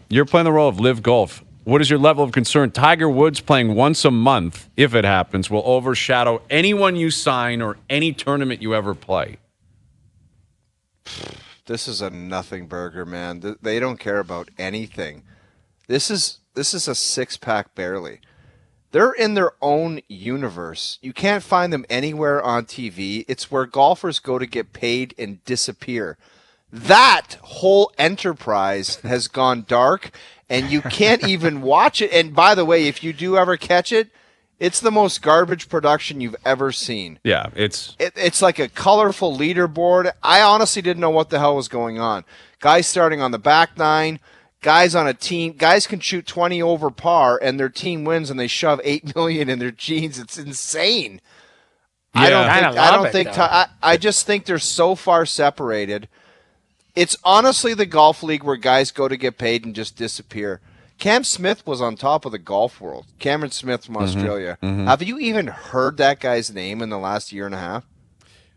Speaker 1: You're playing the role of Liv Golf. What is your level of concern? Tiger Woods playing once a month, if it happens, will overshadow anyone you sign or any tournament you ever play.
Speaker 2: This is a nothing burger, man. They don't care about anything. This is a 6-pack barely. They're in their own universe. You can't find them anywhere on TV. It's where golfers go to get paid and disappear. That whole enterprise has gone dark, and you can't even watch it. And by the way, if you do ever catch it, it's the most garbage production you've ever seen.
Speaker 1: Yeah, it's
Speaker 2: like a colorful leaderboard. I honestly didn't know what the hell was going on. Guys starting on the back nine, guys on a team. Guys can shoot 20 over par, and their team wins, and they shove $8 million in their jeans. It's insane.
Speaker 1: Yeah.
Speaker 2: I just think they're so far separated. It's honestly the golf league where guys go to get paid and just disappear. Cam Smith was on top of the golf world. Cameron Smith from Australia. Have you even heard that guy's name in the last year and a half?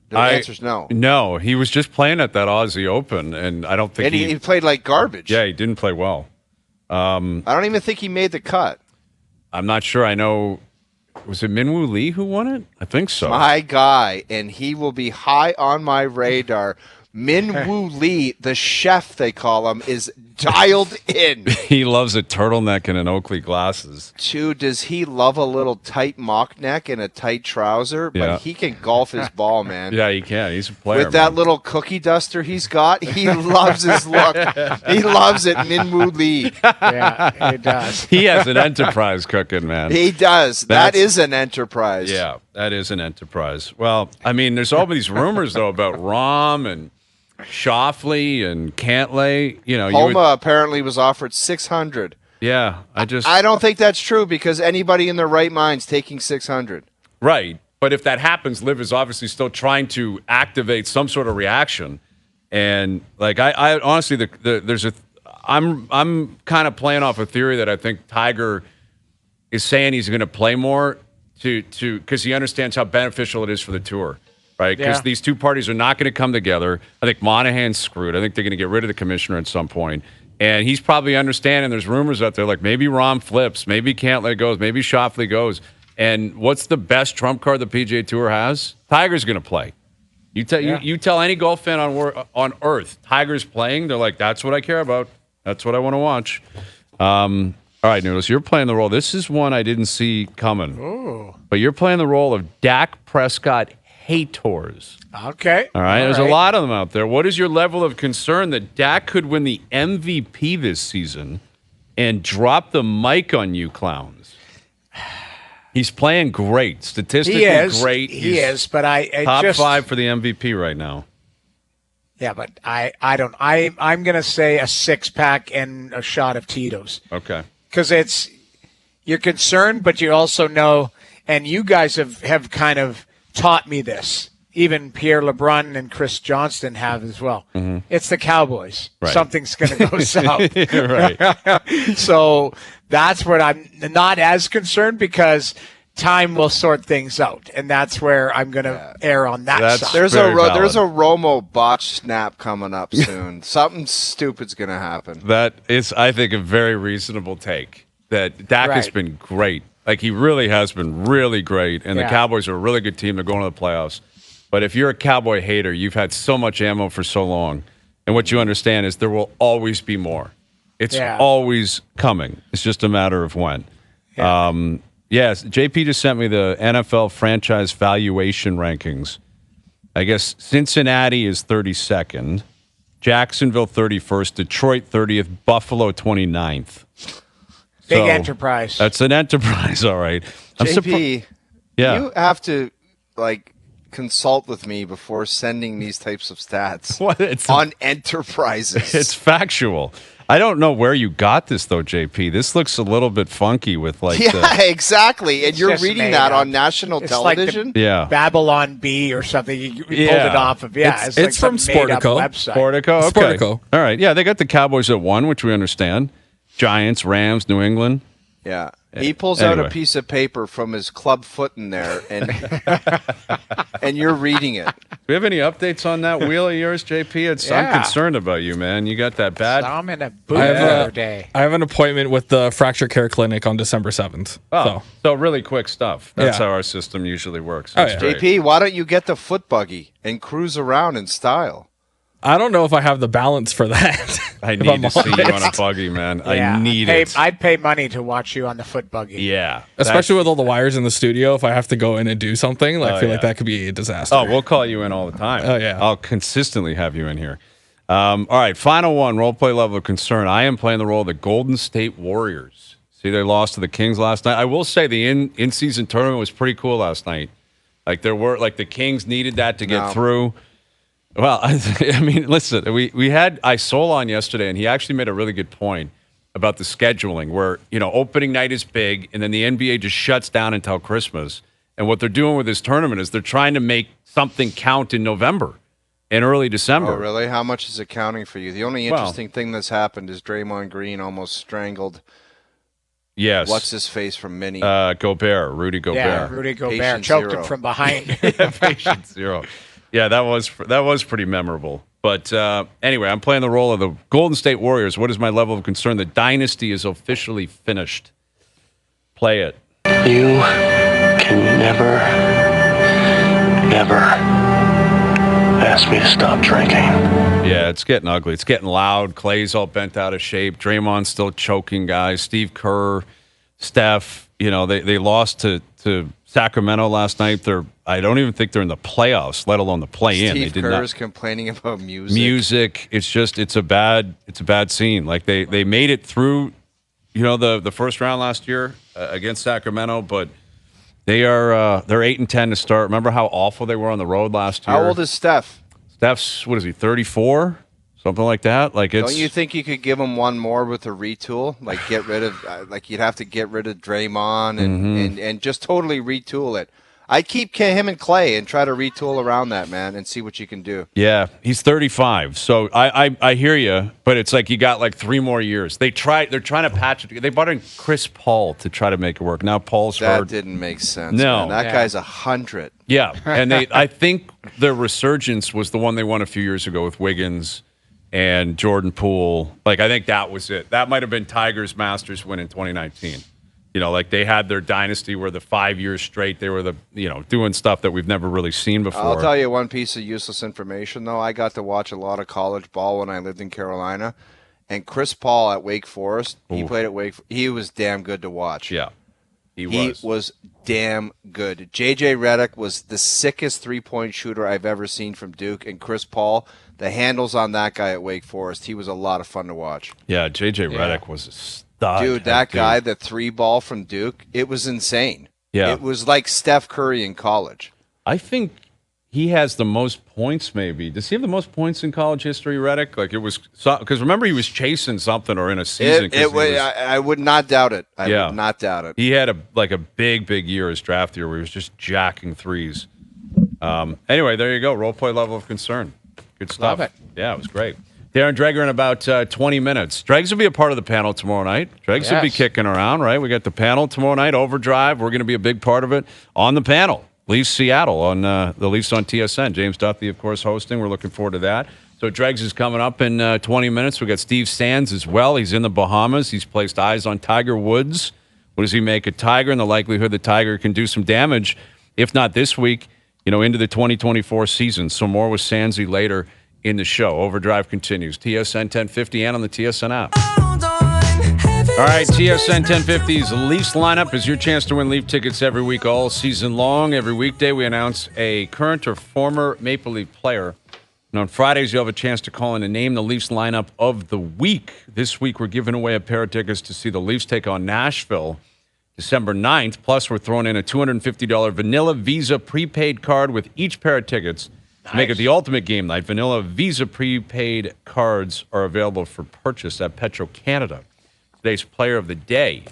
Speaker 2: The answer's no.
Speaker 1: No, he was just playing at that Aussie Open, and I don't think
Speaker 2: And he played like garbage.
Speaker 1: Yeah, he didn't play well.
Speaker 2: I don't even think he made the cut.
Speaker 1: I'm not sure. I know. Was it Minwoo Lee who won it? I think so.
Speaker 2: My guy, and he will be high on my radar. Minwoo Lee, the chef they call him, is dialed in.
Speaker 1: He loves a turtleneck and an Oakley glasses.
Speaker 2: Too, does he love a little tight mock neck and a tight trouser?
Speaker 1: Yeah.
Speaker 2: But he can golf his ball, man.
Speaker 1: Yeah, he can. He's a player.
Speaker 2: With that little cookie duster he's got, he loves his look. He loves it, Minwoo Lee.
Speaker 3: Yeah, he does.
Speaker 1: He has an enterprise cooking, man.
Speaker 2: He does. That is an enterprise.
Speaker 1: Yeah, that is an enterprise. Well, I mean, there's all these rumors, though, about Rom and Shoffley and Cantlay. You know,
Speaker 2: Homa apparently was offered $600.
Speaker 1: Yeah, I
Speaker 2: don't think that's true because anybody in their right mind's taking $600.
Speaker 1: Right. But if that happens, Liv is obviously still trying to activate some sort of reaction. And like I honestly, I'm kind of playing off a theory that I think Tiger is saying he's going to play more to because he understands how beneficial it is for the tour. Right, because these two parties are not going to come together. I think Monahan's screwed. I think they're going to get rid of the commissioner at some point. And he's probably understanding there's rumors out there like maybe Rom flips, maybe Cantlay goes, maybe Shoffley goes. And what's the best trump card the PGA Tour has? Tiger's going to play. You tell any golf fan on earth, Tiger's playing, they're like, that's what I care about. That's what I want to watch. All right, Noodles, you're playing the role. This is one I didn't see coming.
Speaker 3: Ooh.
Speaker 1: But you're playing the role of Dak Prescott haters.
Speaker 3: Okay.
Speaker 1: All right. There's a lot of them out there. What is your level of concern that Dak could win the MVP this season and drop the mic on you clowns? He's playing great. Statistically great.
Speaker 3: He is, but I
Speaker 1: top
Speaker 3: just,
Speaker 1: 5 for the MVP right now.
Speaker 3: Yeah, but I'm going to say a 6-pack and a shot of Tito's.
Speaker 1: Okay.
Speaker 3: Because you're concerned, but you also know, and you guys have kind of taught me this. Even Pierre LeBrun and Chris Johnston have as well. Mm-hmm. It's the Cowboys. Right. Something's going to go south.
Speaker 1: Right.
Speaker 3: So that's what I'm not as concerned because time will sort things out, and that's where I'm going to err on that side.
Speaker 2: There's a Romo botch snap coming up soon. Something stupid's going to happen.
Speaker 1: That is, I think, a very reasonable take. That Dak has been great. Like, he really has been really great, and the Cowboys are a really good team. They're going to the playoffs. But if you're a Cowboy hater, you've had so much ammo for so long, and what you understand is there will always be more. It's always coming. It's just a matter of when. Yeah. Yes, JP just sent me the NFL franchise valuation rankings. I guess Cincinnati is 32nd, Jacksonville 31st, Detroit 30th, Buffalo 29th.
Speaker 3: Big enterprise.
Speaker 1: That's an enterprise, all right.
Speaker 2: JP, you have to consult with me before sending these types of stats on enterprises.
Speaker 1: It's factual. I don't know where you got this, though, JP. This looks a little bit funky with
Speaker 2: exactly. And you're reading that on national television?
Speaker 3: Like Babylon Bee or something. You pulled it off of,
Speaker 8: It's
Speaker 3: like
Speaker 8: from Sportico.
Speaker 1: Sportico, okay.
Speaker 8: Sportico.
Speaker 1: All right. Yeah, they got the Cowboys at 1, which we understand. Giants, Rams, New England.
Speaker 2: Yeah. He pulls out a piece of paper from his club foot in there, and you're reading it.
Speaker 1: Do we have any updates on that wheel of yours, JP? I'm concerned about you, man. You got that bad?
Speaker 3: I'm in a boot the other day.
Speaker 8: I have an appointment with the Fracture Care Clinic on December 7th.
Speaker 1: Oh, so really quick stuff. That's how our system usually works.
Speaker 2: JP, why don't you get the foot buggy and cruise around in style?
Speaker 8: I don't know if I have the balance for that.
Speaker 1: I need to see you on a buggy, man. I need it.
Speaker 3: I'd pay money to watch you on the foot buggy.
Speaker 1: Yeah.
Speaker 8: Especially with all the wires in the studio. If I have to go in and do something, I feel like that could be a disaster.
Speaker 1: Oh, we'll call you in all the time.
Speaker 8: Oh, yeah.
Speaker 1: I'll consistently have you in here. All right, final one, role play level of concern. I am playing the role of the Golden State Warriors. See, they lost to the Kings last night. I will say the in-season tournament was pretty cool last night. The Kings needed that to get through. Well, I mean, listen, we had Isol on yesterday, and he actually made a really good point about the scheduling where, opening night is big, and then the NBA just shuts down until Christmas. And what they're doing with this tournament is they're trying to make something count in November and early December.
Speaker 2: Oh, really? How much is it counting for you? The only interesting thing that's happened is Draymond Green almost strangled
Speaker 1: Yes.
Speaker 2: What's his face from Mini?
Speaker 1: Gobert, Rudy Gobert.
Speaker 3: Yeah, Rudy Gobert
Speaker 2: Patient
Speaker 3: choked
Speaker 2: zero.
Speaker 3: him from behind.
Speaker 1: Patient zero. Yeah, that was pretty memorable. But anyway, I'm playing the role of the Golden State Warriors. What is my level of concern? The dynasty is officially finished. Play it.
Speaker 5: You can never, ever ask me to stop drinking.
Speaker 1: Yeah, it's getting ugly. It's getting loud. Clay's all bent out of shape. Draymond's still choking guys. Steve Kerr, Steph, they lost to Sacramento last night. I don't even think they're in the playoffs, let alone the play-in.
Speaker 2: Steve Kerr's complaining about
Speaker 1: music. It's a bad scene. Like they made it through, the first round last year against Sacramento, but they're 8-10 to start. Remember how awful they were on the road last year?
Speaker 2: How old is Steph?
Speaker 1: Steph's, what is he, 34? Something like that. Like
Speaker 2: Don't you think you could give him one more with a retool? Like get rid of, you'd have to get rid of Draymond and just totally retool it. I'd keep him and Clay and try to retool around that, man, and see what you can do.
Speaker 1: Yeah, he's 35. So I hear you, but it's like you got like 3 more years. They're trying to patch it. They brought in Chris Paul to try to make it work. Now Paul's hurt.
Speaker 2: That didn't make sense.
Speaker 1: No.
Speaker 2: Man. That guy's 100.
Speaker 1: Yeah, and I think their resurgence was the one they won a few years ago with Wiggins and Jordan Poole. Like, I think that was it. That might have been Tigers' Masters win in 2019. Like they had their dynasty where the 5 years straight they were doing stuff that we've never really seen before.
Speaker 2: I'll tell you one piece of useless information, though. I got to watch a lot of college ball when I lived in Carolina. And Chris Paul at Wake Forest, he played at Wake Forest. He was damn good to watch.
Speaker 1: Yeah, he
Speaker 2: was damn good. J.J. Redick was the sickest three-point shooter I've ever seen from Duke. And Chris Paul, the handles on that guy at Wake Forest, he was a lot of fun to watch.
Speaker 1: Yeah, J.J. Redick was a stud.
Speaker 2: Dude, that guy, the 3-ball from Duke, it was insane.
Speaker 1: Yeah.
Speaker 2: It was like Steph Curry in college.
Speaker 1: I think he has the most points, maybe. Does he have the most points in college history, Redick? Like, it was – because remember, he was chasing something or in a season.
Speaker 2: I would not doubt it. I would not doubt it.
Speaker 1: He had a big, big year his draft year where he was just jacking threes. Anyway, there you go. Role play level of concern. Good stuff.
Speaker 3: Love it.
Speaker 1: Yeah, it was great. Darren Dreger in about 20 minutes. Dregs will be a part of the panel tomorrow night. Dregs will be kicking around, right? We got the panel tomorrow night, OverDrive. We're going to be a big part of it on the panel. Leafs Seattle on the Leafs on TSN. James Duthie, of course, hosting. We're looking forward to that. So Dregs is coming up in 20 minutes. We got Steve Sands as well. He's in the Bahamas. He's placed eyes on Tiger Woods. What does he make of Tiger and the likelihood that Tiger can do some damage, if not this week, into the 2024 season. So more with Sandsy later in the show. OverDrive continues. TSN 1050 and on the TSN app. All right, TSN 1050's Leafs lineup is your chance to win Leaf tickets every week, all season long. Every weekday, we announce a current or former Maple Leaf player. And on Fridays, you'll have a chance to call in and name the Leafs lineup of the week. This week, we're giving away a pair of tickets to see the Leafs take on Nashville December 9th. Plus, we're throwing in a $250 Vanilla Visa prepaid card with each pair of tickets. To make it the ultimate game night, Vanilla Visa prepaid cards are available for purchase at Petro-Canada. Today's player of the day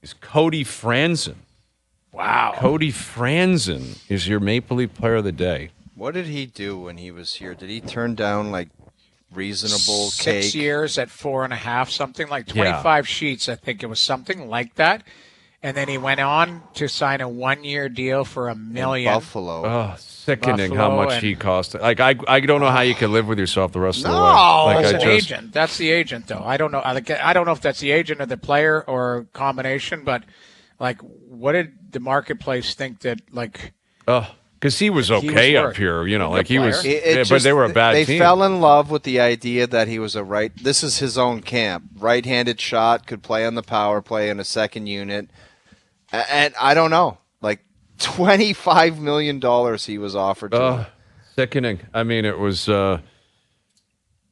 Speaker 1: is Cody Franzen.
Speaker 3: Wow.
Speaker 1: Cody Franzen is your Maple Leaf player of the day.
Speaker 2: What did he do when he was here? Did he turn down, reasonable cake?
Speaker 3: 6 years at 4.5, something like 25 sheets, I think it was something like that. And then he went on to sign a 1-year deal for $1 million.
Speaker 2: Buffalo.
Speaker 1: Oh, sickening
Speaker 3: Buffalo
Speaker 1: how much he cost. I don't know how you can live with yourself the rest of the way.
Speaker 3: No, that's an agent. That's the agent, though. I don't know. I don't know if that's the agent or the player or a combination, but what did the marketplace think that
Speaker 1: because he was okay up here, he was. But they were a bad team.
Speaker 2: They fell in love with the idea that he was this is his own camp. Right-handed shot, could play on the power play in a second unit. And I don't know, $25 million he was offered to.
Speaker 1: Sickening. I mean, it was, there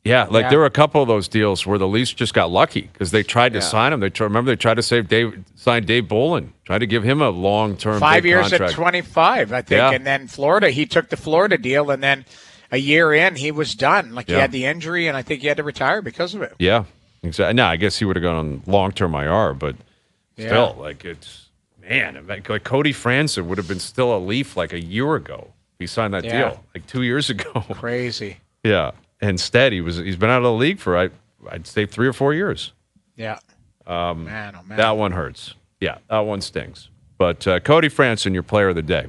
Speaker 1: were a couple of those deals where the Leafs just got lucky because they tried to sign him. They tried to sign Dave Bolin, tried to give him a long-term
Speaker 3: 5 years
Speaker 1: contract.
Speaker 3: at 25, I think. Yeah. And then Florida, he took the Florida deal, and then a year in, he was done. He had the injury, and I think he had to retire because of it.
Speaker 1: Yeah, exactly. No, I guess he would have gone on long-term IR, but still, it's... Man, Cody Franzen would have been still a Leaf a year ago. He signed that deal 2 years ago.
Speaker 3: Crazy.
Speaker 1: Yeah. Instead, he's been out of the league for I'd say 3 or 4 years.
Speaker 3: Yeah. Man, oh man.
Speaker 1: That one hurts. Yeah, that one stings. But Cody Franson, your player of the day.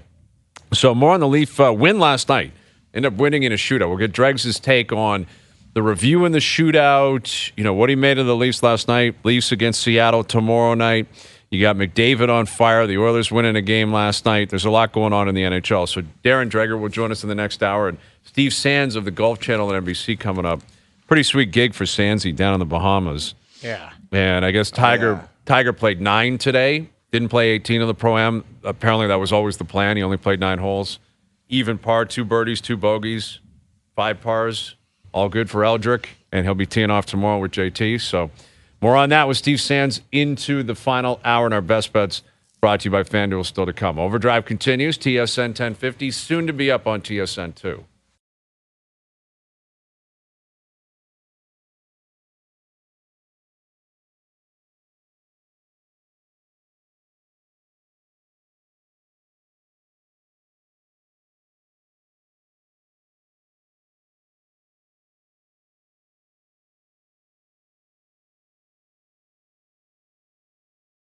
Speaker 1: So more on the Leaf win last night. Ended up winning in a shootout. We'll get Dregs' take on the review in the shootout, what he made of the Leafs last night. Leafs against Seattle tomorrow night. You got McDavid on fire. The Oilers winning a game last night. There's a lot going on in the NHL. So Darren Dreger will join us in the next hour. And Steve Sands of the Golf Channel at NBC coming up. Pretty sweet gig for Sandsy down in the Bahamas.
Speaker 3: Yeah.
Speaker 1: And I guess Tiger played 9 today. Didn't play 18 of the Pro-Am. Apparently that was always the plan. He only played 9 holes. Even par, 2 birdies, 2 bogeys, 5 pars. All good for Eldrick. And he'll be teeing off tomorrow with JT. So more on that with Steve Sands into the final hour in our best bets, brought to you by FanDuel, still to come. OverDrive continues. TSN 1050, soon to be up on TSN 2.